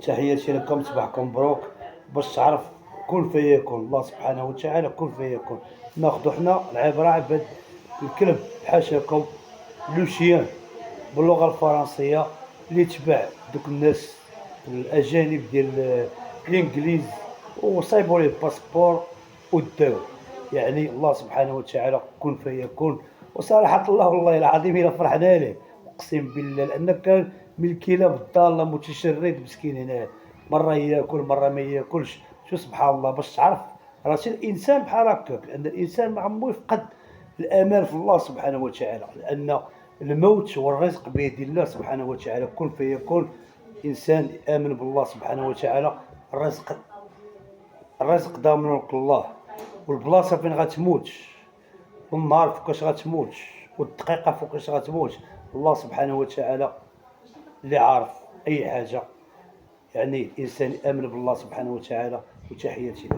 تحياتي لكم، صباحكم مبروك. باش تعرف كن فيكون الله سبحانه وتعالى، كن فيكون. ناخذ حنا العبرة عباد الكلب بحاشاكم، لو شيان باللغة الفرنسية اللي تبع دوك الناس الأجانب ديال الإنجليز، وصايبوا ليه الباسبور وداو. يعني الله سبحانه وتعالى كن فيكون. وصراحة الله والله العظيم إلا فرحنا ليه، أقسم بالله، لأن كان من الكلاب الضالة متشرد مسكين هنا، مرة ياكل مرة ما ياكلش. شو سبحان الله، باش تعرف راسي الإنسان بحال هكاك، لأن الإنسان ما عمرو يفقد الأمان في الله سبحانه وتعالى، لأن الموت والرزق بيد الله سبحانه وتعالى. كن فيكون. إنسان آمن بالله سبحانه وتعالى، الرزق ضامن لك الله، والبلاصة فين غتموت، والنهار فوقاش غتموت، والدقيقة فوقاش غتموت، الله سبحانه وتعالى اللي عارف أي حاجة. يعني الإنسان آمن بالله سبحانه وتعالى. وتحياتي لك.